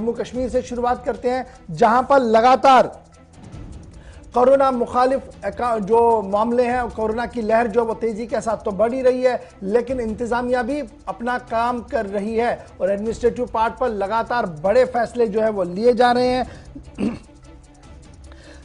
जम्मू कश्मीर से शुरुआत करते हैं, जहां पर लगातार कोरोना मुखालिफ जो मामले हैं, कोरोना की लहर जो वो तेजी के साथ तो बढ़ ही रही है, लेकिन इंतजामिया भी अपना काम कर रही है और एडमिनिस्ट्रेटिव पार्ट पर लगातार बड़े फैसले जो है वो लिए जा रहे हैं।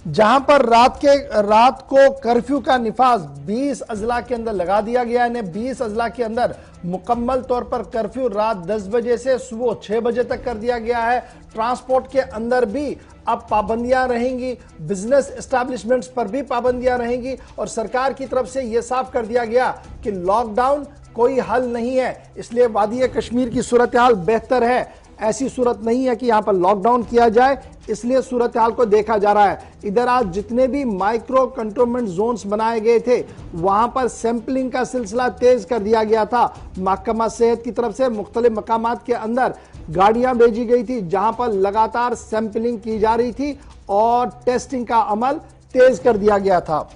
जहां पर रात को कर्फ्यू का निफाज 20 अजला के अंदर लगा दिया गया है। 20 अजला के अंदर मुकम्मल तौर पर कर्फ्यू रात 10 बजे से सुबह 6 बजे तक कर दिया गया है। ट्रांसपोर्ट के अंदर भी अब पाबंदियां रहेंगी, बिजनेस एस्टैब्लिशमेंट्स पर भी पाबंदियां रहेंगी और सरकार की तरफ से यह साफ कर दिया गया कि लॉकडाउन कोई हल नहीं है। इसलिए वादी कश्मीर की सूरत हाल बेहतर है, ऐसी सूरत नहीं है कि यहां पर लॉकडाउन किया जाए, इसलिए सूरत हाल को देखा जा रहा है। इधर आज जितने भी माइक्रो कंटेनमेंट जोन्स बनाए गए थे, वहां पर सैंपलिंग का सिलसिला तेज कर दिया गया था। महकमा सेहत की तरफ से मुख्तलिफ मकामात के अंदर गाड़ियां भेजी गई थी, जहां पर लगातार सैंपलिंग की जा रही थी और टेस्टिंग का अमल तेज कर दिया गया था।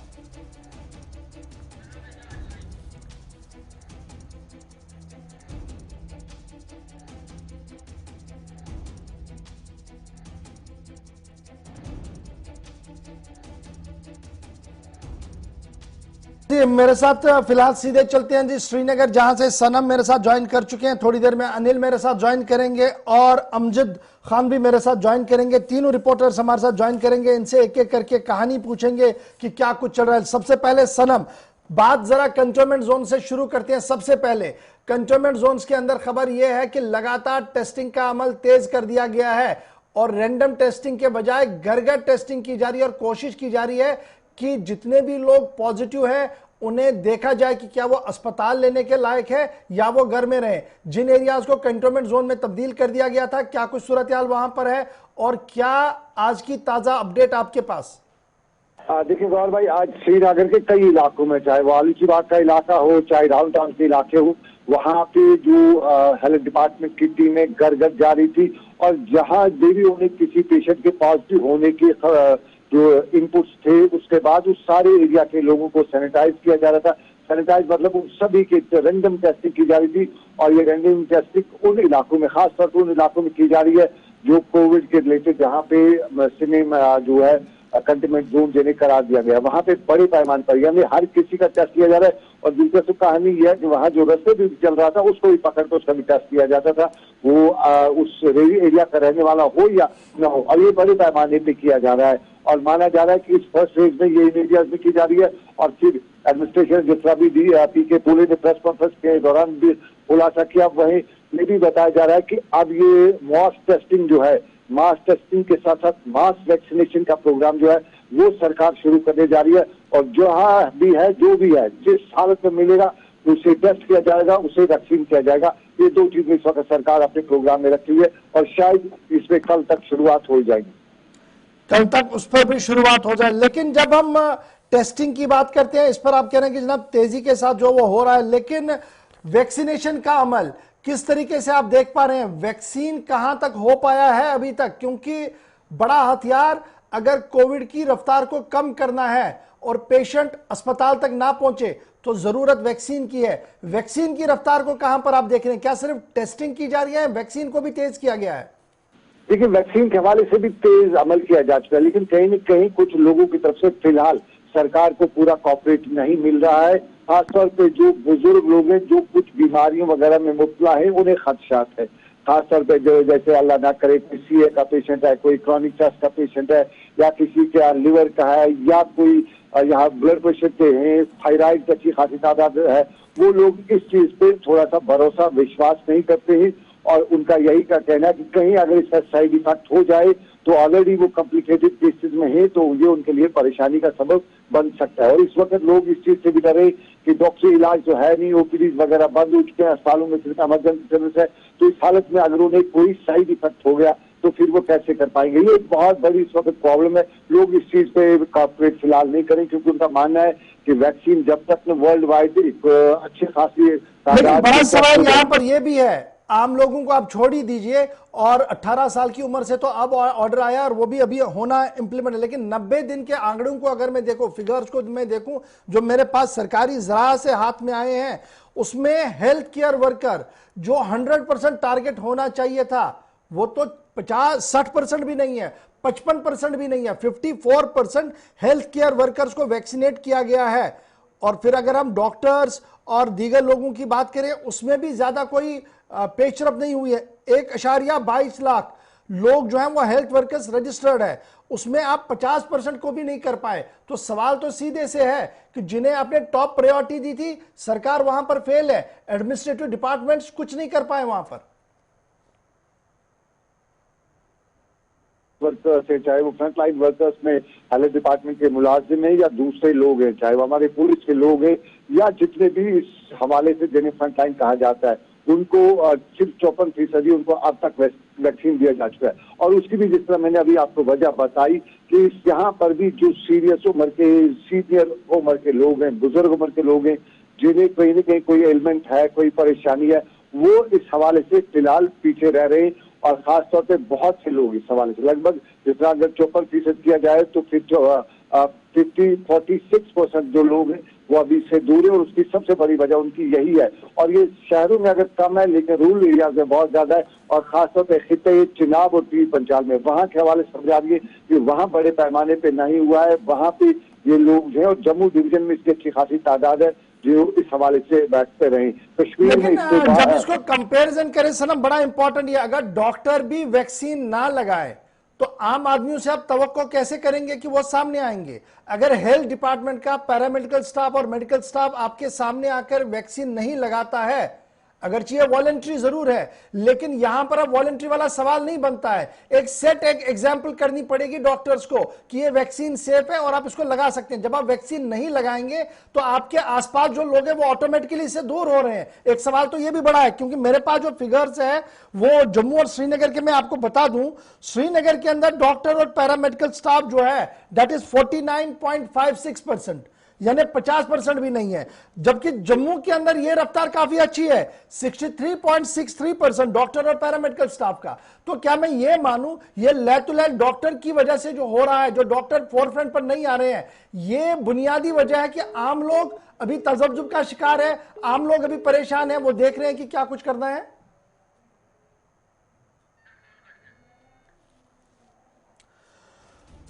जी, मेरे साथ फिलहाल सीधे चलते हैं जी श्रीनगर, जहां से सनम मेरे साथ ज्वाइन कर चुके हैं। थोड़ी देर में अनिल मेरे साथ ज्वाइन करेंगे और अमजद खान भी मेरे साथ ज्वाइन करेंगे। तीनों रिपोर्टर्स हमारे साथ ज्वाइन करेंगे, इनसे एक एक करके कहानी पूछेंगे कि क्या कुछ चल रहा है। सबसे पहले सनम, बात जरा कंटेनमेंट जोन से शुरू करते हैं। सबसे पहले कंटेनमेंट जोन के अंदर खबर यह है कि लगातार टेस्टिंग का अमल तेज कर दिया गया है और रैंडम टेस्टिंग के बजाय घर घर टेस्टिंग की जा रही है और कोशिश की जा रही है कि जितने भी लोग पॉजिटिव हैं उन्हें देखा जाए कि क्या वो अस्पताल लेने के लायक है या वो घर में रहे। जिन एरियाज को कंटेनमेंट जोन में तब्दील कर दिया गया था, क्या कुछ सूरत हाल वहां पर है और क्या आज की ताजा अपडेट आपके पास? देखिए गौर भाई, आज श्रीनगर के कई इलाकों में, चाहे वो आलूचीबाग का इलाका हो, चाहे राहुल टाउन के इलाके हो, वहां पे जो हेल्थ डिपार्टमेंट की टीमें घर घर जा रही थी और जहां देरी होने किसी पेशेंट के पॉजिटिव होने के जो इनपुट्स थे, उसके बाद उस सारे एरिया के लोगों को सैनिटाइज किया जा रहा था। सैनिटाइज मतलब उन सभी की रैंडम टेस्टिंग की जा रही थी और ये रैंडम टेस्टिंग उन इलाकों में, खासतौर पर उन इलाकों में की जा रही है जो कोविड के रिलेटेड, जहाँ पे सिनेमा जो है कंटेनमेंट जोन देने करार दिया गया, वहां पे बड़े पैमाने पर यानी हर किसी का टेस्ट किया जा रहा है। और दिलचस्प कहानी यह है कि वहां जो रस्ते भी चल रहा था उसको भी पकड़ कर उसका भी टेस्ट किया जाता था, वो उस एरिया का रहने वाला हो या न हो, और ये बड़े पैमाने पे किया जा रहा है। और माना जा रहा है कि इस फर्स्ट फेज में ये एरियाज में की जा रही है और फिर एडमिनिस्ट्रेशन जिस तरह भी पीके पूले ने प्रेस कॉन्फ्रेंस के दौरान भी खुलासा किया, वहीं ये भी बताया जा रहा है कि अब ये मास टेस्टिंग जो है, मास टेस्टिंग के साथ साथ मास वैक्सीनेशन का प्रोग्राम जो है वो सरकार शुरू करने जा रही है। और जहाँ भी है, जो भी है, जिस हालत में मिलेगा उसे टेस्ट किया जाएगा, उसे वैक्सीन किया जाएगा। ये दो चीजें इस वक्त सरकार अपने प्रोग्राम में रखी है और शायद इसमें कल तक शुरुआत हो जाएगी, कल तक उस पर भी शुरुआत हो जाए। लेकिन जब हम टेस्टिंग की बात करते हैं, इस पर आप कह रहे हैं कि जनाब तेजी के साथ जो वो हो रहा है, लेकिन वैक्सीनेशन का अमल किस तरीके से आप देख पा रहे हैं? वैक्सीन कहां तक हो पाया है अभी तक? क्योंकि बड़ा हथियार अगर कोविड की रफ्तार को कम करना है और पेशेंट अस्पताल तक ना पहुंचे तो जरूरत वैक्सीन की है। वैक्सीन की रफ्तार को कहां पर आप देख रहे हैं? क्या सिर्फ टेस्टिंग की जा रही है, वैक्सीन को भी तेज किया गया है? देखिए, वैक्सीन के हवाले से भी तेज अमल किया जा चुका है, लेकिन कहीं न कहीं कुछ लोगों की तरफ से फिलहाल सरकार को पूरा कॉपरेट नहीं मिल रहा है। खासतौर पे जो बुजुर्ग लोग हैं, जो कुछ बीमारियों वगैरह में मुब्तला है, उन्हें खदशात है। खासतौर पे जो जैसे अल्लाह ना करे कोई सीए का पेशेंट है, कोई क्रॉनिक टेस्ट का पेशेंट है, या किसी का लिवर का है, या कोई यहाँ ब्लड प्रेशर के हैं, थायराइड की अच्छी खासी तादाद है, वो लोग इस चीज पे थोड़ा सा भरोसा विश्वास नहीं करते हैं और उनका यही का कहना है कि कहीं अगर इसका साइड इफेक्ट हो जाए तो ऑलरेडी वो कॉम्प्लिकेटेड केसेस में है तो ये उनके लिए परेशानी का सबब बन सकता है। और इस वक्त लोग इस चीज से भी डरे कि डॉक्टरी इलाज तो है नहीं, ओपीडीज वगैरह बंद हो चुके हैं, अस्पतालों में सिर्फ इमरजेंसी सर्विस है, तो इस हालत में अगर उन्हें कोई साइड इफेक्ट हो गया तो फिर वो कैसे कर पाएंगे? ये एक बहुत बड़ी इस वक्त प्रॉब्लम है। लोग इस चीज पे कॉपरेट फिलहाल नहीं करें क्योंकि उनका मानना है कि वैक्सीन जब तक वर्ल्ड वाइड अच्छी खासी बड़ा सवाल यहाँ पर यह भी है, आम लोगों को आप छोड़ ही दीजिए, और 18 साल की उम्र से तो अब ऑर्डर आया और वो भी अभी होना इंप्लीमेंट है, लेकिन 90 दिन के आंकड़ों को अगर मैं देखूं, फिगर्स को मैं देखूं जो मेरे पास सरकारी जरा से हाथ में आए हैं, उसमें हेल्थ केयर वर्कर जो 100% टारगेट होना चाहिए था वो तो 60% भी नहीं है, 55% भी नहीं है, 54% हेल्थ केयर वर्कर्स को वैक्सीनेट किया गया है। और फिर अगर हम डॉक्टर्स और दीगर लोगों की बात करें, उसमें भी ज्यादा कोई पेचरफ नहीं हुई है। 1.22 लाख लोग जो हैं वो हेल्थ वर्कर्स रजिस्टर्ड है, उसमें आप 50% को भी नहीं कर पाए। तो सवाल तो सीधे से है कि जिन्हें आपने टॉप प्रायोरिटी दी थी, सरकार वहां पर फेल है, एडमिनिस्ट्रेटिव डिपार्टमेंट्स कुछ नहीं कर पाए वहां पर। वर्कर्स है, चाहे वो फ्रंटलाइन वर्कर्स में हेल्थ डिपार्टमेंट के मुलाजिम है या दूसरे लोग हैं, चाहे वो हमारे पुलिस के लोग हैं या जितने भी इस हवाले से जिन्हें फ्रंटलाइन कहा जाता है, उनको सिर्फ 54% उनको अब तक वैक्सीन दिया जा चुका है। और उसकी भी, जिस तरह मैंने अभी आपको वजह बताई, कि यहाँ पर भी जो सीरियस उम्र के, सीनियर उम्र के लोग हैं, बुजुर्ग उम्र के लोग हैं, जिन्हें कहीं ना कहीं कोई एलिमेंट है, कोई परेशानी है, वो इस हवाले से फिलहाल पीछे रह रहे हैं। और खासतौर पे बहुत से लोग इस हवाले से, लगभग जितना अगर 54% किया जाए तो फिर 46% जो लोग हैं वो अभी से दूर है। और उसकी सबसे बड़ी वजह उनकी यही है। और ये शहरों में अगर कम है, लेकिन रूरल एरियाज में बहुत ज्यादा है। और खासतौर पर खित्ते चिनाब और पीर पंचाल में, वहां के हवाले से समझ आ रही है कि वहां बड़े पैमाने पे नहीं हुआ है, वहां पे ये लोग जो है। और जम्मू डिवीजन में इसकी अच्छी खासी तादाद है जो इस हवाले से बैठते रहे। कश्मीर में जब इसको कंपैरिजन करें सनम, बड़ा इंपॉर्टेंट ये, अगर डॉक्टर भी वैक्सीन ना लगाए तो आम आदमियों से आप तवक्को कैसे करेंगे कि वो सामने आएंगे? अगर हेल्थ डिपार्टमेंट का पैरामेडिकल स्टाफ और मेडिकल स्टाफ आपके सामने आकर वैक्सीन नहीं लगाता है, अगरचे ये वॉलंटरी जरूर है, लेकिन यहां पर अब वॉलंटरी वाला सवाल नहीं बनता है। एक एग्जांपल करनी पड़ेगी डॉक्टर्स को कि ये वैक्सीन सेफ है और आप इसको लगा सकते हैं। जब आप वैक्सीन नहीं लगाएंगे तो आपके आसपास जो लोग हैं वो ऑटोमेटिकली इससे दूर हो रहे हैं। एक सवाल तो ये भी बड़ा है, क्योंकि मेरे पास जो फिगर्स है वो जम्मू और श्रीनगर के मैं आपको बता दूं, श्रीनगर के अंदर डॉक्टर और पैरामेडिकल स्टाफ जो है दैट इज 49.56%, यानी 50% भी नहीं है। जबकि जम्मू के अंदर यह रफ्तार काफी अच्छी है, 63.63% डॉक्टर और पैरामेडिकल स्टाफ का। तो क्या मैं ये मानूं ये लैब टू लैब डॉक्टर की वजह से जो हो रहा है, जो डॉक्टर फोरफ्रंट पर नहीं आ रहे हैं, ये बुनियादी वजह है कि आम लोग अभी तजब्जुब का शिकार है, आम लोग अभी परेशान है, वो देख रहे हैं कि क्या कुछ करना है।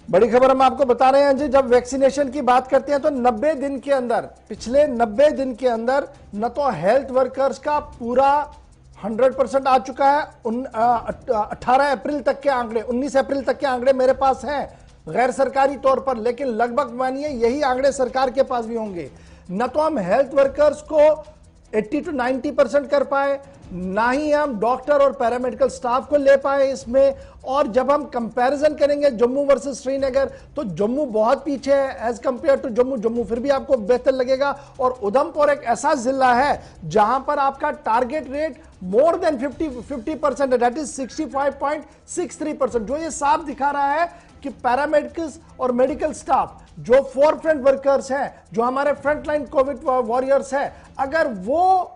बड़ी खबर हम आपको बता रहे हैं जी, जब वैक्सीनेशन की बात करते हैं तो 90 दिन के अंदर, पिछले 90 दिन के अंदर न तो हेल्थ वर्कर्स का पूरा 100% आ चुका है। 18 अप्रैल तक के आंकड़े, 19 अप्रैल तक के आंकड़े मेरे पास हैं गैर सरकारी तौर पर, लेकिन लगभग मानिए यही आंकड़े सरकार के पास भी होंगे। न तो हम हेल्थ वर्कर्स को 80 to 90% कर पाए, ना ही हम डॉक्टर और पैरामेडिकल स्टाफ को ले पाए इसमें। और जब हम कंपैरिजन करेंगे जम्मू वर्सेस श्रीनगर, तो जम्मू बहुत पीछे है एज कंपेयर टू जम्मू फिर भी आपको बेहतर लगेगा। और उधमपुर एक ऐसा जिला है जहां पर आपका टारगेट रेट मोर देन 50% है, दैट इज 65.63%, जो ये साफ दिखा रहा है कि पैरामेडिकल्स और मेडिकल स्टाफ जो फोरफ्रंट वर्कर्स हैं, जो हमारे फ्रंटलाइन कोविड वॉरियर्स हैं, अगर वो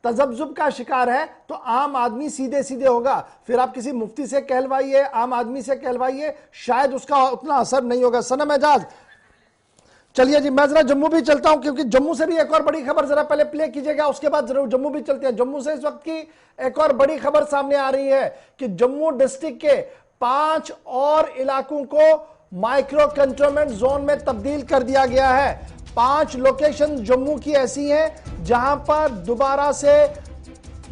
तजब्जुब का शिकार है तो आम आदमी सीधे सीधे होगा। फिर आप किसी मुफ्ती से कहलवाइए, आम आदमी से कहलवाइए, शायद उसका उतना असर नहीं होगा। सनम एजाज, चलिए जी मैं जरा जम्मू भी चलता हूं, क्योंकि जम्मू से भी एक और बड़ी खबर जरा पहले प्ले कीजिएगा, उसके बाद जरूर जम्मू भी चलते हैं। जम्मू से इस वक्त की एक और बड़ी खबर सामने आ रही है कि जम्मू डिस्ट्रिक्ट के 5 और इलाकों को माइक्रो कंटेनमेंट जोन में तब्दील कर दिया गया है। 5 लोकेशन जम्मू की ऐसी हैं जहां पर दोबारा से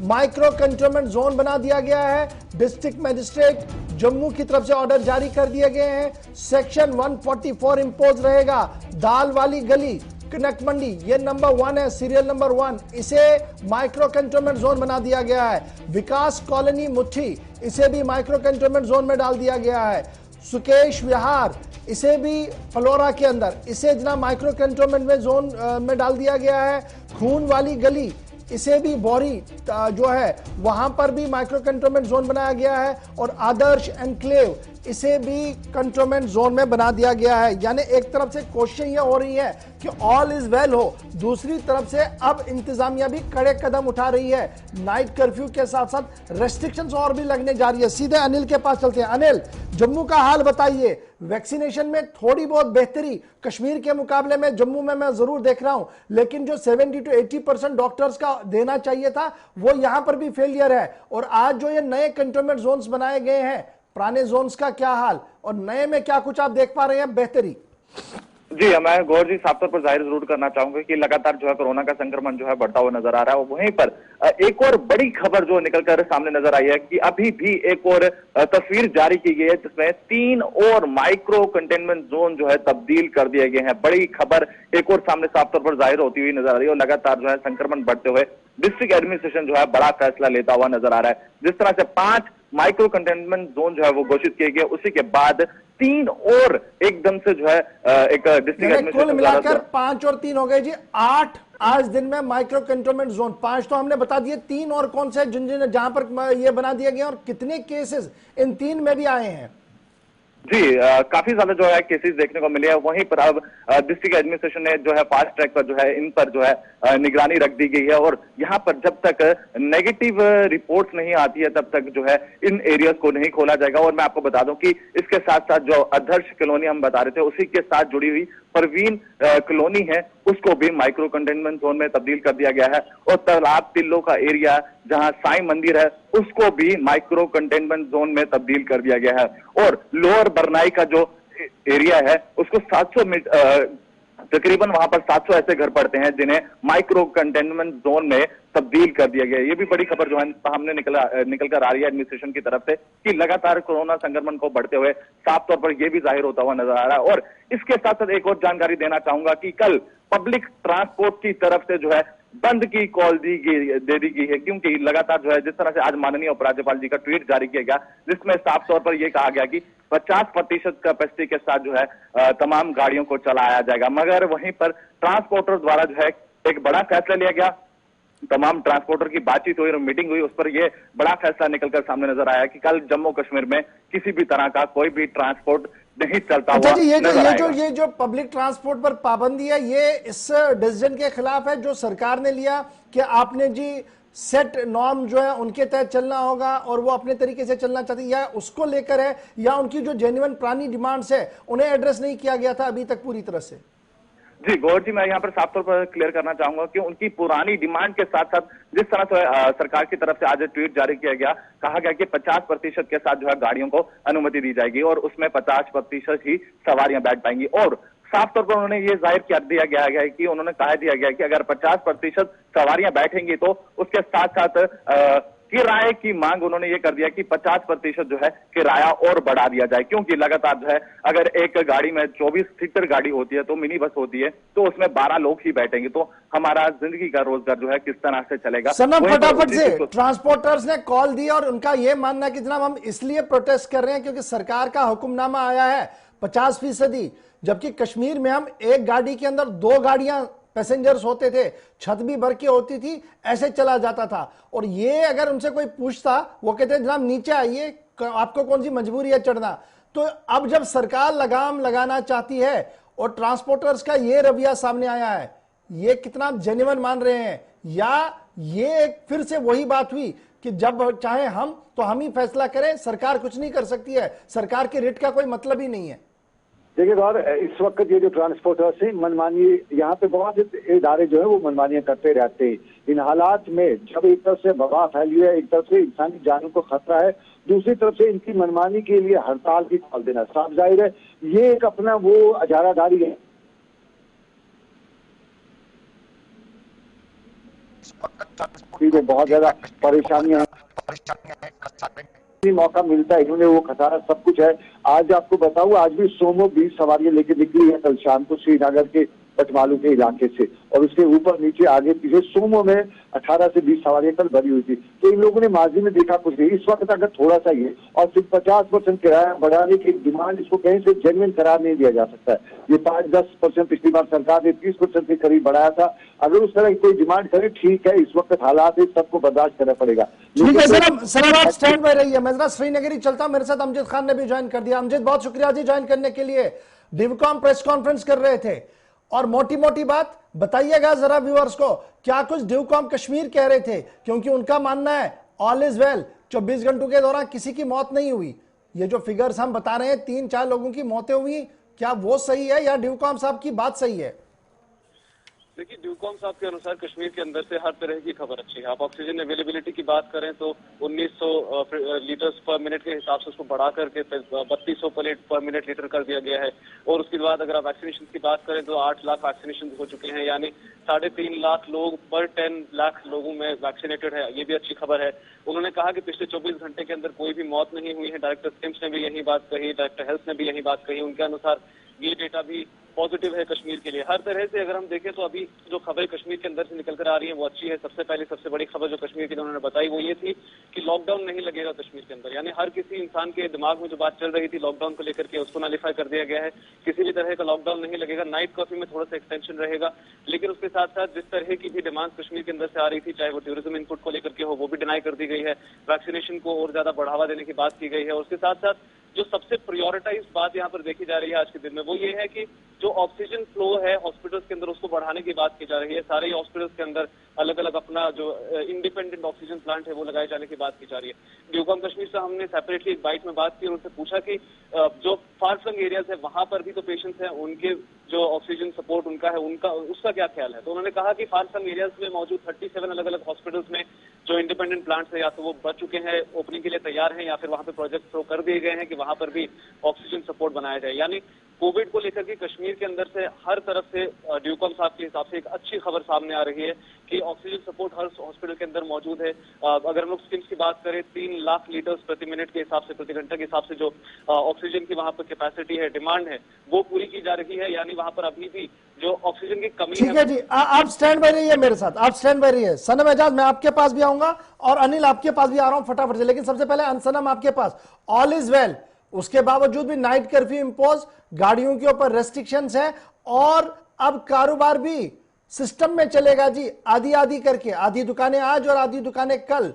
माइक्रो कंटेनमेंट जोन बना दिया गया है। डिस्ट्रिक्ट मजिस्ट्रेट जम्मू की तरफ से ऑर्डर जारी कर दिए गए हैं। सेक्शन 144 इंपोज रहेगा। दाल वाली गली कनक मंडी, ये नंबर 1 है, सीरियल नंबर 1, इसे माइक्रो कंटेनमेंट जोन बना दिया गया है। विकास कॉलोनी मुट्ठी, इसे भी माइक्रो कंटेनमेंट जोन में डाल दिया गया है। सुकेश विहार, इसे भी फलोरा के अंदर, इसे जनाब माइक्रो कंटेनमेंट में जोन में डाल दिया गया है। खून वाली गली, इसे भी बोरी जो है वहां पर भी माइक्रो कंटेनमेंट जोन बनाया गया है। और आदर्श एनक्लेव, इसे भी कंटेनमेंट जोन में बना दिया गया है। यानी एक तरफ से कोशिश ये हो रही है कि ऑल इज वेल हो, दूसरी तरफ से अब इंतजामिया भी कड़े कदम उठा रही है। नाइट कर्फ्यू के साथ साथ रेस्ट्रिक्शंस और भी लगने जा रही है। सीधे अनिल के पास चलते हैं। अनिल, जम्मू का हाल बताइए। वैक्सीनेशन में थोड़ी बहुत बेहतरी कश्मीर के मुकाबले में जम्मू में मैं जरूर देख रहा हूं, लेकिन जो 70 to 80% डॉक्टर्स का देना चाहिए था वो यहां पर भी फेलियर है। और आज जो ये नए कंटेनमेंट जोन्स बनाए गए हैं, पुराने जोन्स का क्या हाल और नए में क्या कुछ आप देख पा रहे हैं बेहतरी? जी, मैं गौर जी साफ तौर पर जाहिर जरूर करना चाहूंगा कि लगातार जो है कोरोना का संक्रमण जो है बढ़ता हुआ नजर आ रहा है। और वहीं पर एक और बड़ी खबर जो निकलकर सामने नजर आई है कि अभी भी एक और तस्वीर जारी की गई है जिसमें 3 और माइक्रो कंटेनमेंट जोन जो है तब्दील कर दिए गए हैं। बड़ी खबर एक और सामने साफ तौर पर जाहिर होती हुई नजर आ रही है। और लगातार जो है संक्रमण बढ़ते हुए डिस्ट्रिक्ट एडमिनिस्ट्रेशन जो है बड़ा फैसला लेता हुआ नजर आ रहा है। जिस तरह से 5 माइक्रो कंटेनमेंट जोन जो है वो घोषित किए गए, उसी के बाद 3 और एकदम से जो है एक डिस्ट्रिक्ट एडमिनिस्ट्रेशन कुल मिलाकर 5 और 3 हो गए जी, 8 आज दिन में माइक्रो कंटेनमेंट जोन। 5 तो हमने बता दिए, 3 और कौन से जिन जिन जहां पर ये बना दिए गए और कितने केसेस इन 3 में भी आए हैं? जी, काफी ज्यादा जो है केसेस देखने को मिले हैं। वहीं पर अब डिस्ट्रिक्ट एडमिनिस्ट्रेशन ने जो है फास्ट ट्रैक पर जो है इन पर जो है निगरानी रख दी गई है। और यहाँ पर जब तक नेगेटिव रिपोर्ट्स नहीं आती है तब तक जो है इन एरियाज को नहीं खोला जाएगा। और मैं आपको बता दूं कि इसके साथ साथ जो आदर्श कॉलोनी हम बता रहे थे उसी के साथ जुड़ी हुई परवीन कॉलोनी है, उसको भी माइक्रो कंटेनमेंट जोन में तब्दील कर दिया गया है। और तालाब टिल्लो का एरिया जहां साईं मंदिर है उसको भी माइक्रो कंटेनमेंट जोन में तब्दील कर दिया गया है। और लोअर बरनाई का जो एरिया है उसको 700 तकरीबन वहां पर 700 ऐसे घर पड़ते हैं जिन्हें माइक्रो कंटेनमेंट जोन में तब्दील कर दिया गया है। ये भी बड़ी खबर जो है सामने निकल कर आ रही है एडमिनिस्ट्रेशन की तरफ से कि लगातार कोरोना संक्रमण को बढ़ते हुए साफ तौर पर यह भी जाहिर होता हुआ नजर आ रहा है। और इसके साथ साथ एक और जानकारी देना चाहूंगा कि कल पब्लिक ट्रांसपोर्ट की तरफ से जो है बंद की कॉल दे दी गई है, क्योंकि लगातार जो है जिस तरह से आज माननीय उपराज्यपाल जी का ट्वीट जारी किया गया जिसमें साफ तौर पर यह कहा गया कि 50% कैपेसिटी के साथ जो है तमाम गाड़ियों को चलाया जाएगा। मगर वहीं पर ट्रांसपोर्टर द्वारा जो है एक बड़ा फैसला लिया गया। तमाम ट्रांसपोर्टर की बातचीत हुई और मीटिंग हुई, उस पर यह बड़ा फैसला निकलकर सामने नजर आया कि कल जम्मू कश्मीर में किसी भी तरह का कोई भी ट्रांसपोर्ट नहीं चलता हुआ ये जो पब्लिक ट्रांसपोर्ट पर पाबंदी है, ये इस डिसीजन के खिलाफ है जो सरकार ने लिया कि आपने जी सेट नॉर्म जो है उनके तहत चलना होगा और वो अपने तरीके से चलना चाहती है, या उसको लेकर है, या उनकी जो जेन्युइन पुरानी डिमांड्स है उन्हें एड्रेस नहीं किया गया था अभी तक पूरी तरह से? जी गौर जी, मैं यहाँ पर साफ तौर पर क्लियर करना चाहूंगा कि उनकी पुरानी डिमांड के साथ साथ जिस तरह से सरकार की तरफ से आज ट्वीट जारी किया गया, कहा गया कि 50% के साथ जो है गाड़ियों को अनुमति दी जाएगी और उसमें 50% ही सवारियां बैठ पाएंगी। और साफ तौर पर उन्होंने ये जाहिर कर दिया गया है कि उन्होंने कहा दिया गया कि अगर 50% सवारियां बैठेंगी तो उसके साथ साथ किराए की मांग उन्होंने ये कर दिया कि 50% जो है किराया और बढ़ा दिया जाए, क्योंकि लगातार जो है अगर एक गाड़ी में 24 सीटर गाड़ी होती है तो मिनी बस होती है तो उसमें 12 लोग ही बैठेंगे, तो हमारा जिंदगी का रोजगार जो है किस तरह से चलेगा। सनम, फटाफट से ट्रांसपोर्टर्स ने कॉल दी और उनका यह मानना है कि जनाब हम इसलिए प्रोटेस्ट कर रहे हैं क्योंकि सरकार का हुक्मनामा आया है 50%, जबकि कश्मीर में हम एक गाड़ी के अंदर 2 गाड़ियां पैसेंजर्स होते थे, छत भी भर के होती थी, ऐसे चला जाता था। और ये अगर उनसे कोई पूछता वो कहते हैं जनाब नीचे आइए, आपको कौन सी मजबूरी है चढ़ना। तो अब जब सरकार लगाम लगाना चाहती है और ट्रांसपोर्टर्स का ये रवैया सामने आया है, ये कितना जेन्युइन मान रहे हैं, या ये फिर से वही बात हुई कि जब चाहे हम तो हम ही फैसला करें, सरकार कुछ नहीं कर सकती है, सरकार के रिट का कोई मतलब ही नहीं है? देखिए गौर, इस वक्त ये जो ट्रांसपोर्टर्स हैं मनमानी, यहाँ पे बहुत से इदारे जो है वो मनमानियां करते रहते हैं। इन हालात में जब एक तरफ से वबा फैली है, एक तरफ से इंसानी जानों को खतरा है, दूसरी तरफ से इनकी मनमानी के लिए हड़ताल की कॉल देना, साफ जाहिर है ये एक अपना वो अजारादारी है। बहुत ज्यादा परेशानियां मौका मिलता है, इन्होंने वो खसारा सब कुछ है। आज आपको बताऊं, आज भी सोमो 20 सवारियां लेके निकली है कल शाम को श्रीनगर के पटमालू के इलाके से, और उसके ऊपर नीचे आगे पीछे सोमो में 18 से 20 सवारियां कल भरी हुई थी। तो इन लोगों ने माजी में देखा कुछ नहीं, इस वक्त अगर थोड़ा सा ये और सिर्फ 50% किराया बढ़ाने की डिमांड, इसको कहीं से जेन्युइन करार नहीं दिया जा सकता है। ये 5-10% पिछली बार सरकार ने 30% के करीब बढ़ाया था। अगर उस तरह की कोई डिमांड करे ठीक है, इस वक्त हालात है, सबको बर्दाश्त करना पड़ेगा। ठीक है सर, आप स्टैंड बाय रहिए, मैं जरा श्रीनगर ही चलता हूं, मेरे साथ अमजद खान ने भी ज्वाइन कर दिया। अमजद, बहुत शुक्रिया जी ज्वाइन करने के लिए। डिवकॉम प्रेस कॉन्फ्रेंस कर रहे थे और मोटी मोटी बात बताइएगा जरा व्यूअर्स को, क्या कुछ ड्यूकॉम कश्मीर कह रहे थे, क्योंकि उनका मानना है ऑल इज वेल, 24 घंटों के दौरान किसी की मौत नहीं हुई। ये जो फिगर्स हम बता रहे हैं 3-4 लोगों की मौतें हुई, क्या वो सही है या ड्यूकॉम साहब की बात सही है? देखिए, ड्यूकॉम साहब के अनुसार कश्मीर के अंदर से हर तरह की खबर अच्छी है। आप ऑक्सीजन अवेलेबिलिटी की बात करें तो 1900 लीटर्स पर मिनट के हिसाब से उसको बढ़ा करके 3200 पर मिनट लीटर कर दिया गया है। और उसके बाद अगर आप वैक्सीनेशन की बात करें तो 8 लाख वैक्सीनेशन हो चुके हैं, यानी 3.5 लाख लोग पर 10 लाख लोगों में वैक्सीनेटेड है। ये भी अच्छी खबर है। उन्होंने कहा कि पिछले 24 घंटे के अंदर कोई भी मौत नहीं हुई है। डायरेक्टर सिम्स ने भी यही बात कही, डायरेक्टर हेल्थ ने भी यही बात कही। उनके अनुसार ये डेटा भी पॉजिटिव है कश्मीर के लिए। हर तरह से अगर हम देखें तो अभी जो खबरें कश्मीर के अंदर से निकल कर आ रही है वो अच्छी है। सबसे पहले सबसे बड़ी खबर जो कश्मीर की उन्होंने बताई वो ये थी कि लॉकडाउन नहीं लगेगा कश्मीर के अंदर, यानी हर किसी इंसान के दिमाग में जो बात चल रही थी लॉकडाउन को लेकर के, उसको नलिफाई कर दिया गया है। किसी भी तरह का लॉकडाउन नहीं लगेगा। नाइट कर्फ्यू में थोड़ा सा एक्सटेंशन रहेगा, लेकिन उसके साथ साथ जिस तरह की भी डिमांड कश्मीर के अंदर से आ रही थी, चाहे वो टूरिज्म इनपुट को लेकर के हो, वो भी डिनाई कर दी गई है। वैक्सीनेशन को और ज्यादा बढ़ावा देने की बात की गई है। और उसके साथ साथ जो सबसे प्रायोरिटाइज बात यहाँ पर देखी जा रही है आज के दिन में वो ये है कि जो ऑक्सीजन फ्लो है हॉस्पिटल्स के अंदर उसको बढ़ाने की बात की जा रही है। सारे हॉस्पिटल्स के अंदर अलग अलग अपना जो इंडिपेंडेंट ऑक्सीजन प्लांट है वो लगाए जाने की बात की जा रही है। ड्यूकॉम कश्मीर से हमने सेपरेटली एक बाइट में बात की और उनसे पूछा कि जो फार फ्लंग एरियाज है वहां पर भी तो पेशेंट्स हैं, उनके जो ऑक्सीजन सपोर्ट उनका है उसका क्या ख्याल है। तो उन्होंने कहा कि फार फ्लंग एरियाज में मौजूद 37 अलग अलग हॉस्पिटल्स में जो इंडिपेंडेंट प्लांट्स है या तो वो बच चुके हैं, ओपनिंग के लिए तैयार हैं, या फिर वहां पे प्रोजेक्ट थ्रो कर दिए गए हैं कि वहां पर भी ऑक्सीजन सपोर्ट बनाया जाए। यानी कोविड को लेकर के कश्मीर के अंदर से हर तरफ से ड्यूकॉम साहब के हिसाब से एक अच्छी खबर सामने आ रही है कि ऑक्सीजन सपोर्ट हर हॉस्पिटल के अंदर मौजूद है। अगर हम लोग स्किम्स की बात करें 3 लाख लीटर्स प्रति मिनट के हिसाब से, प्रति घंटे के हिसाब से जो ऑक्सीजन की वहां पर कैपेसिटी है, डिमांड है, वो पूरी की जा रही है। यानी वहां पर अभी भी जो ऑक्सीजन की कमी ठीक है जी, आप स्टैंड बाय रहिए मेरे साथ, आप स्टैंड बाय रहिए। सनम एजाज मैं आपके पास भी आऊंगा और अनिल आपके पास भी आ रहा हूं फटाफट से, लेकिन सबसे पहले अनसनम आपके पास। ऑल इज वेल, उसके बावजूद भी नाइट कर्फ्यू इंपोज, गाड़ियों के ऊपर रेस्ट्रिक्शंस है और अब कारोबार भी सिस्टम में चलेगा जी, आधी आधी करके, आधी दुकानें आज और आधी दुकानें कल।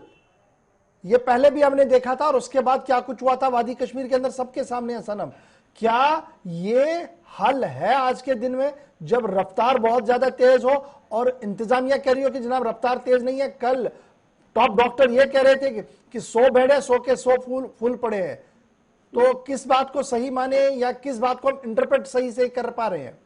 ये पहले भी हमने देखा था और उसके बाद क्या कुछ हुआ था वादी कश्मीर के अंदर सबके सामने है। सनम, क्या ये हल है आज के दिन में जब रफ्तार बहुत ज्यादा तेज हो और इंतजामिया कह रही हो कि जनाब रफ्तार तेज नहीं है? कल टॉप डॉक्टर ये कह रहे थे कि 100 बेड है, 100 के 100 फूल पड़े हैं। तो किस बात को सही माने या किस बात को हम इंटरप्रेट सही से कर पा रहे हैं?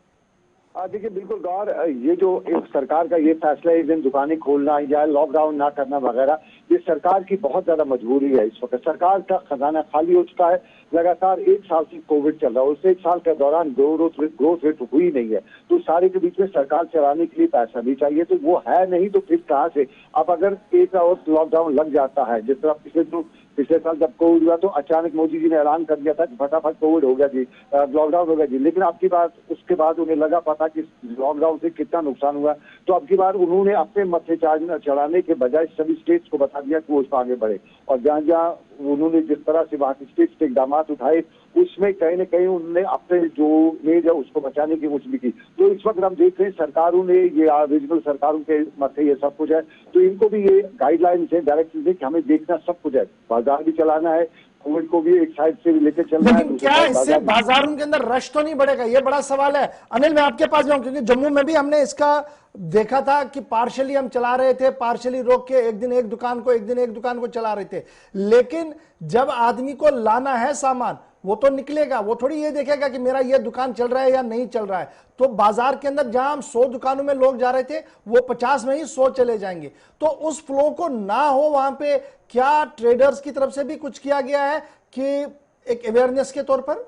देखिए बिल्कुल गौर, ये जो एक सरकार का ये फैसला है, दिन दुकानें खोलना या लॉकडाउन ना करना वगैरह, ये सरकार की बहुत ज्यादा मजबूरी है। इस वक्त सरकार का खजाना खाली हो चुका है। लगातार 1 साल से कोविड चल रहा है, उस 1 साल के दौरान ग्रोथ रेट हुई नहीं है, तो सारे के बीच में सरकार चलाने के लिए पैसा भी चाहिए, तो वो है नहीं, तो फिर कहाँ से? अब अगर एक और लॉकडाउन लग जाता है, जिस तरह पिछले साल जब कोविड हुआ तो अचानक मोदी जी ने ऐलान कर दिया था कि फटाफट कोविड हो गया जी, लॉकडाउन हो गया जी, लेकिन अब की बार उसके बाद उन्हें लगा पता कि लॉकडाउन से कितना नुकसान हुआ, तो अब की बार उन्होंने अपने मथे चढ़ाने के बजाय सभी स्टेट्स को बता दिया कि वो उसको आगे बढ़े। और जहाँ जहाँ उन्होंने जिस तरह से वहाँ की स्टेट्स के इकदाम उठाए, उसमें कहीं न कहीं उन्होंने अपने जो मेज है उसको बचाने की कोशिश भी की। तो इस वक्त हम देख रहे हैं सरकारों ने ये रीजनल सरकारों के मथे ये सब कुछ है, तो इनको भी ये गाइडलाइंस है, डायरेक्टिव है कि हमें देखना सब कुछ है, बाजार भी चलाना है, कोविड को भी एक साइड से लेकर चलना है। लेकिन क्या इससे बाजारों के अंदर रश तो नहीं बढ़ेगा? ये बड़ा सवाल है। अनिल मैं आपके पास जाऊं, क्योंकि जम्मू में भी हमने इसका देखा था कि पार्शियली हम चला रहे थे, पार्शियली रोक के एक दिन एक दुकान को चला रहे थे, लेकिन जब आदमी को लाना है सामान वो तो निकलेगा, वो थोड़ी ये देखेगा कि मेरा ये दुकान चल रहा है या नहीं चल रहा है। तो बाजार के अंदर जहां हम 100 दुकानों में लोग जा रहे थे वो 50 में ही 100 चले जाएंगे। तो उस फ्लो को ना हो वहां पे क्या ट्रेडर्स की तरफ से भी कुछ किया गया है कि एक अवेयरनेस के तौर पर?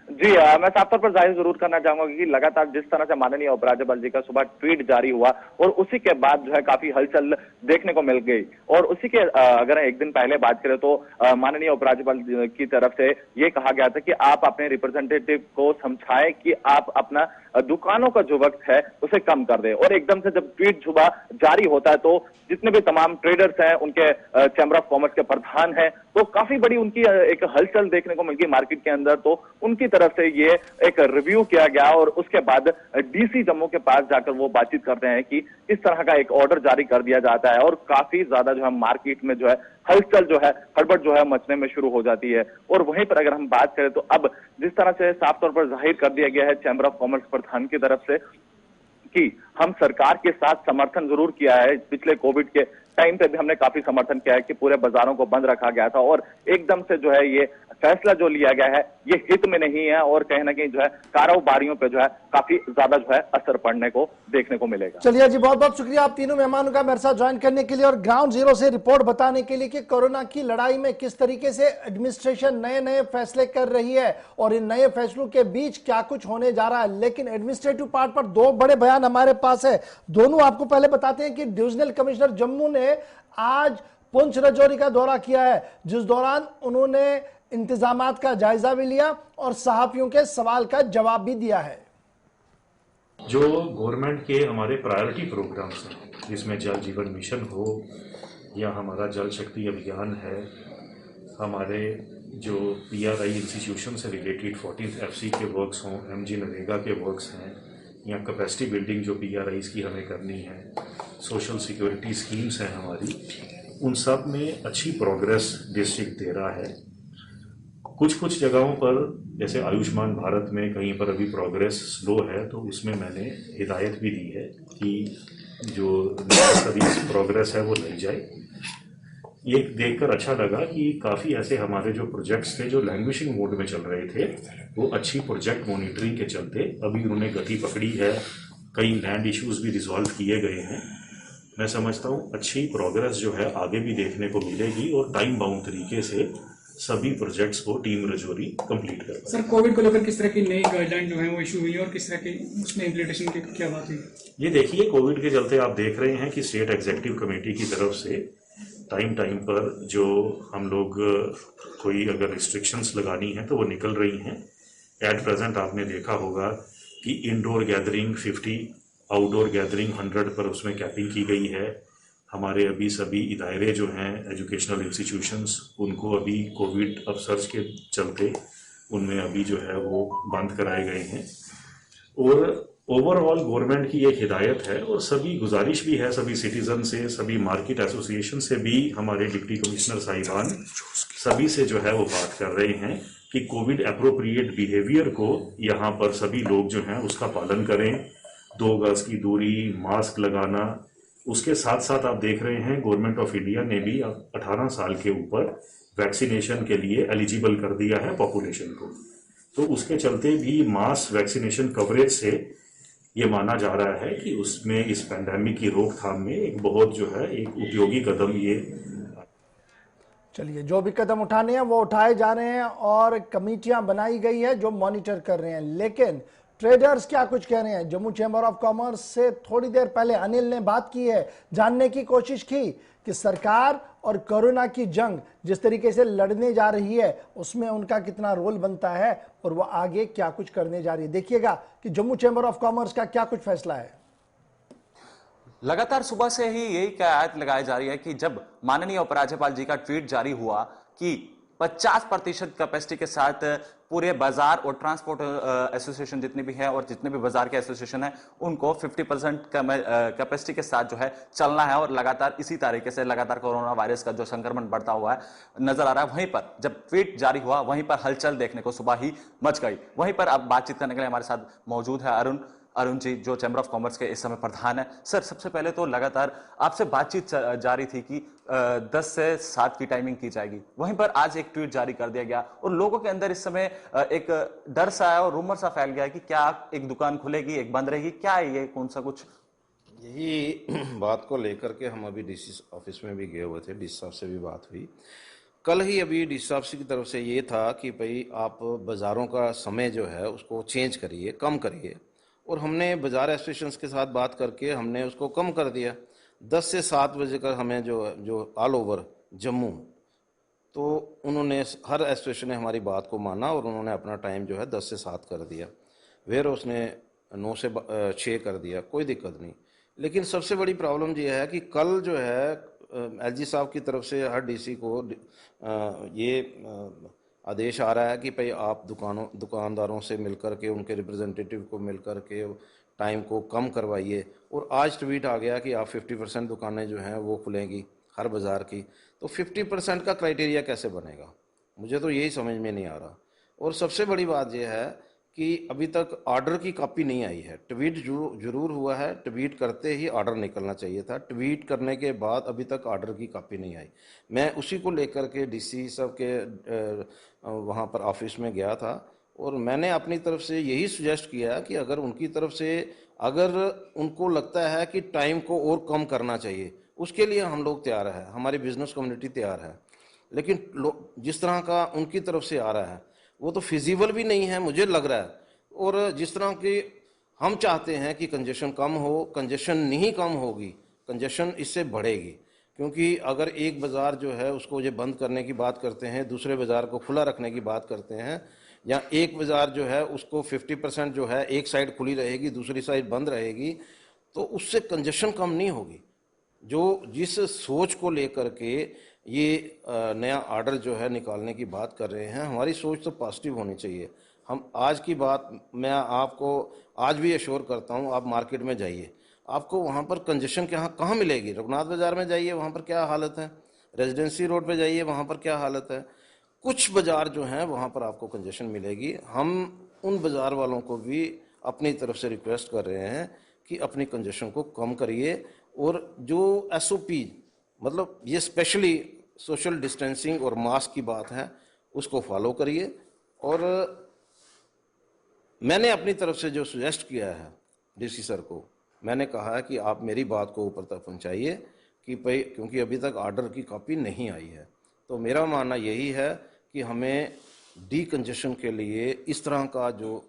जी मैं साफ तौर पर जाहिर जरूर करना चाहूंगा कि लगातार जिस तरह से माननीय उपराज्यपाल जी का सुबह ट्वीट जारी हुआ और उसी के बाद जो है काफी हलचल देखने को मिल गई। और उसी के अगर एक दिन पहले बात करें तो माननीय उपराज्यपाल की तरफ से ये कहा गया था कि आप अपने रिप्रेजेंटेटिव को समझाएं कि आप अपना दुकानों का जो वक्त है उसे कम कर दे। और एकदम से जब ट्वीट सुबह जारी होता है तो जितने भी तमाम ट्रेडर्स हैं, उनके चैम्बर ऑफ कॉमर्स के प्रधान हैं, तो काफी बड़ी उनकी एक हलचल देखने को मिल गई मार्केट के अंदर। तो उनकी तरफ तरफ से ये एक रिव्यू किया गया और उसके बाद डीसी जम्मू के पास जाकर वो बातचीत करते हैं कि इस तरह का एक ऑर्डर जारी कर दिया जाता है और काफी ज्यादा जो है मार्केट में जो है हलचल जो है हड़बड़ जो है मचने में शुरू हो जाती है। और वहीं पर अगर हम बात करें तो अब जिस तरह से साफ तौर पर जाहिर कर दिया गया है चैंबर ऑफ कॉमर्स प्रधान की तरफ से कि हम सरकार के साथ समर्थन जरूर किया है, पिछले कोविड के टाइम पे भी हमने काफी समर्थन किया है कि पूरे बाजारों को बंद रखा गया था और एकदम से जो है ये फैसला जो लिया गया है ये हित में नहीं है और कहीं ना कहीं जो है कारोबारियों पे जो है काफी ज्यादा जो है असर पड़ने को देखने को मिलेगा। चलिए जी, बहुत बहुत शुक्रिया आप तीनों मेहमानों का मेरे साथ ज्वाइन करने के लिए और ग्राउंड जीरो से रिपोर्ट बताने के लिए कि कोरोना की लड़ाई में किस तरीके से एडमिनिस्ट्रेशन नए नए फैसले कर रही है और इन नए फैसलों के बीच क्या कुछ होने जा रहा है। लेकिन एडमिनिस्ट्रेटिव पार्ट पर दो बड़े बयान हमारे पास है, दोनों आपको पहले बताते हैं कि डिविजनल कमिश्नर जम्मू ने आज पुंछ राजौरी का दौरा किया है, जिस दौरान उन्होंने इंतजामात का जायजा भी लिया और सहाफियों के सवाल का जवाब भी दिया है। जो गवर्नमेंट के हमारे प्रायोरिटी प्रोग्राम्स हैं जिसमें जल जीवन मिशन हो या हमारा जल शक्ति अभियान है, हमारे जो PRI इंस्टीट्यूशन से रिलेटेड 14th FC के वर्क्स हों, MG नरेगा के वर्क्स हैं या कैपेसिटी बिल्डिंग जो PRIs की हमें करनी है, सोशल सिक्योरिटी स्कीम्स हैं हमारी, उन सब में अच्छी प्रोग्रेस डिस्ट्रिक्ट दे रहा है। कुछ जगहों पर जैसे आयुष्मान भारत में कहीं पर अभी प्रोग्रेस स्लो है, तो उसमें मैंने हिदायत भी दी है कि जो अभी प्रोग्रेस है वो लाई जाए। ये देखकर अच्छा लगा कि काफ़ी ऐसे हमारे जो प्रोजेक्ट्स थे जो लैंग्वेजिंग मोड में चल रहे थे वो अच्छी प्रोजेक्ट मॉनिटरिंग के चलते अभी उन्होंने गति पकड़ी है, कई लैंड इश्यूज भी रिजॉल्व किए गए हैं। मैं समझता हूँ अच्छी प्रोग्रेस जो है आगे भी देखने को मिलेगी और टाइम बाउंड तरीके से सभी प्रोजेक्ट्स को टीम राजौरी कंप्लीट कर पाए। सर, कोविड को लेकर किस तरह की नई गाइडलाइन जो है वो इशू हुई है और किस तरह की उसमें इम्प्लीमेंटेशन की क्या बात हुई? ये देखिए, कोविड के चलते आप देख रहे हैं कि स्टेट एग्जीक्यूटिव कमेटी की तरफ से टाइम पर जो हम लोग कोई अगर रिस्ट्रिक्शंस लगानी है तो वो निकल रही हैं। एट प्रेजेंट आपने देखा होगा कि इंडोर गैदरिंग 50, आउटडोर गैदरिंग 100 पर उसमें कैपिंग की गई है। हमारे अभी सभी इदारे जो हैं एजुकेशनल इंस्टीट्यूशंस, उनको अभी कोविड अपसर्ज के चलते उनमें अभी जो है वो बंद कराए गए हैं। और ओवरऑल गवर्नमेंट की एक हिदायत है और सभी गुजारिश भी है सभी सिटीजन से, सभी मार्केट एसोसिएशन से भी, हमारे डिप्टी कमिश्नर साहिबान सभी से जो है वो बात कर रहे हैं कि कोविड एप्रोप्रिएट बिहेवियर को यहाँ पर सभी लोग जो हैं उसका पालन करें, 2 गज की दूरी, मास्क लगाना। उसके साथ साथ आप देख रहे हैं गवर्नमेंट ऑफ इंडिया ने भी 18 साल के ऊपर वैक्सीनेशन के लिए एलिजिबल कर दिया है पॉपुलेशन को, तो उसके चलते भी मास वैक्सीनेशन कवरेज से ये माना जा रहा है कि उसमें इस पैंडेमिक की रोकथाम में एक बहुत जो है एक उपयोगी कदम ये। चलिए, जो भी कदम उठाने हैं वो उठाए जा रहे हैं और कमेटियां बनाई गई है जो मॉनिटर कर रहे हैं। लेकिन ट्रेडर्स क्या कुछ कह रहे हैं? जम्मू चैम्बर ऑफ कॉमर्स से थोड़ी देर पहले अनिल ने बात की है, जानने की कोशिश की कि सरकार और कोरोना की जंग जिस तरीके से लड़ने जा रही है उसमें उनका कितना रोल बनता है और वो आगे क्या कुछ करने जा रही है। देखिएगा कि जम्मू चैम्बर ऑफ कॉमर्स का क्या कुछ फैसला है। लगातार सुबह से ही यही कयात लगाई जा रही है कि जब माननीय उपराज्यपाल जी का ट्वीट जारी हुआ कि 50% कैपेसिटी के साथ पूरे बाजार और ट्रांसपोर्ट एसोसिएशन जितने भी हैं और जितने भी बाजार के एसोसिएशन हैं उनको 50% कैपेसिटी के साथ जो है चलना है और लगातार इसी तरीके से लगातार कोरोना वायरस का जो संक्रमण बढ़ता हुआ है नजर आ रहा है। वहीं पर जब ट्वीट जारी हुआ वहीं पर हलचल देखने को सुबह ही मच गई। वहीं पर अब बातचीत करने के लिए हमारे साथ मौजूद है अरुण जी, जो चैम्बर ऑफ कॉमर्स के इस समय प्रधान है। सर, सबसे पहले तो लगातार आपसे बातचीत जारी थी कि 10 से 7 की टाइमिंग की जाएगी, वहीं पर आज एक ट्वीट जारी कर दिया गया और लोगों के अंदर इस समय एक डर सा है और रूमर सा फैल गया है कि क्या एक दुकान खुलेगी, एक बंद रहेगी, क्या है ये, कौन सा कुछ? यही बात को लेकर के हम अभी डीसी ऑफिस में भी गए हुए थे, डीसी साहब से भी बात हुई कल ही। अभी डीसी साहब की तरफ से ये था कि भाई आप बाज़ारों का समय जो है उसको चेंज करिए, कम करिए, और हमने बाज़ार एसोसिएशन के साथ बात करके हमने उसको कम कर दिया 10 से 7 बजे का हमें जो ऑल ओवर जम्मू, तो उन्होंने हर एसोसिएशन ने हमारी बात को माना और उन्होंने अपना टाइम जो है 10 से 7 कर दिया। वेयर उसने 9 से 6 कर दिया, कोई दिक्कत नहीं। लेकिन सबसे बड़ी प्रॉब्लम ये है कि कल जो है एलजी साहब की तरफ से हर डीसी को ये आदेश आ रहा है कि भाई आप दुकानदारों से मिलकर के, उनके रिप्रेजेंटेटिव को मिलकर के टाइम को कम करवाइए। और आज ट्वीट आ गया कि आप 50% दुकानें जो हैं वो खुलेंगी हर बाज़ार की। तो 50% का क्राइटेरिया कैसे बनेगा, मुझे तो यही समझ में नहीं आ रहा। और सबसे बड़ी बात यह है कि अभी तक ऑर्डर की कॉपी नहीं आई है। ट्वीट जरूर हुआ है, ट्वीट करते ही ऑर्डर निकलना चाहिए था, ट्वीट करने के बाद अभी तक ऑर्डर की कॉपी नहीं आई। मैं उसी को लेकर के डीसी साहब के वहाँ पर ऑफिस में गया था और मैंने अपनी तरफ से यही सुजेस्ट किया कि अगर उनकी तरफ से अगर उनको लगता है कि टाइम को और कम करना चाहिए, उसके लिए हम लोग तैयार हैं, हमारी बिजनेस कम्युनिटी तैयार है। लेकिन जिस तरह का उनकी तरफ से आ रहा है वो तो फिजिबल भी नहीं है मुझे लग रहा है। और जिस तरह की हम चाहते हैं कि कंजेशन कम हो, कंजेशन नहीं कम होगी, कंजेशन इससे बढ़ेगी। क्योंकि अगर एक बाज़ार जो है उसको ये बंद करने की बात करते हैं, दूसरे बाज़ार को खुला रखने की बात करते हैं, या एक बाज़ार जो है उसको 50% जो है एक साइड खुली रहेगी दूसरी साइड बंद रहेगी, तो उससे कंजेशन कम नहीं होगी। जिस सोच को लेकर के ये नया ऑर्डर जो है निकालने की बात कर रहे हैं, हमारी सोच तो पॉजिटिव होनी चाहिए। हम आज की बात मैं आपको आज भी एश्योर करता हूँ, आप मार्केट में जाइए, आपको वहाँ पर कंजेशन कहाँ मिलेगी। रघुनाथ बाज़ार में जाइए, वहाँ पर क्या हालत है, रेजिडेंसी रोड पे जाइए, वहाँ पर क्या हालत है। कुछ बाज़ार जो हैं वहाँ पर आपको कंजेशन मिलेगी। हम उन बाज़ार वालों को भी अपनी तरफ से रिक्वेस्ट कर रहे हैं कि अपनी कंजेशन को कम करिए और जो SOP मतलब ये स्पेशली सोशल डिस्टेंसिंग और मास्क की बात है उसको फॉलो करिए। और मैंने अपनी तरफ से जो सुजेस्ट किया है डीसी सर को, मैंने कहा है कि आप मेरी बात को ऊपर तक पहुंचाइए कि भाई, क्योंकि अभी तक ऑर्डर की कॉपी नहीं आई है। तो मेरा मानना यही है कि हमें डीकंजेशन के लिए इस तरह का जो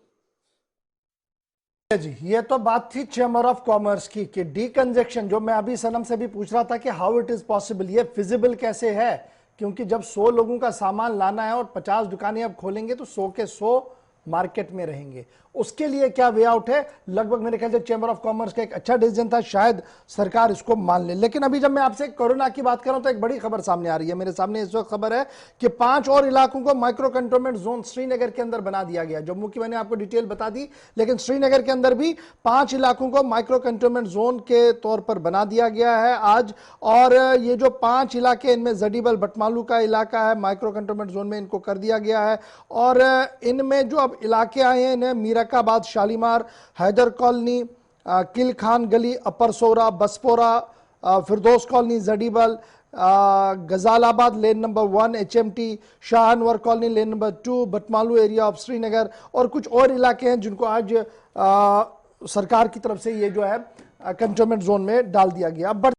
जी, ये तो बात थी चैम्बर ऑफ कॉमर्स की कि डीकंजेशन, जो मैं अभी सनम से भी पूछ रहा था कि हाउ इट इज पॉसिबल, ये फिजिबल कैसे है। क्योंकि जब 100 लोगों का सामान लाना है और 50 दुकानें अब खोलेंगे तो 100 के 100 मार्केट में रहेंगे, उसके लिए क्या वे आउट है। लगभग मेरे ख्याल से चैम्बर ऑफ कॉमर्स का एक अच्छा डिसीजन था, शायद सरकार इसको मान ले। लेकिन अभी जब मैं आपसे कोरोना की बात कर रहा हूं तो एक बड़ी खबर सामने आ रही है। मेरे सामने इस वक्त खबर है कि 5 और इलाकों को माइक्रो कंटेनमेंट जोन श्रीनगर के अंदर बना दिया गया। जम्मू की मैंने आपको डिटेल बता दी, लेकिन श्रीनगर के अंदर भी 5 इलाकों को माइक्रो कंटेनमेंट जोन के तौर पर बना दिया गया है आज। और ये जो 5 इलाके, इनमें जडीबल बटमालू का इलाका है, माइक्रो कंटेनमेंट जोन में इनको कर दिया गया है। और इनमें जो अब इलाके आए हैं, इन्हें मीरकाबाद, शालीमार, हैदर कॉलोनी, किल खान गली, upper Sora, Baspora, Firdous colony, Zadibal, Gazalabad lane number 1, HMT, Shah Anwar colony lane number 2, Batmaloo area of Srinagar और कुछ और इलाके हैं जिनको आज सरकार की तरफ से ये जो है कंटेनमेंट जोन में डाल दिया गया।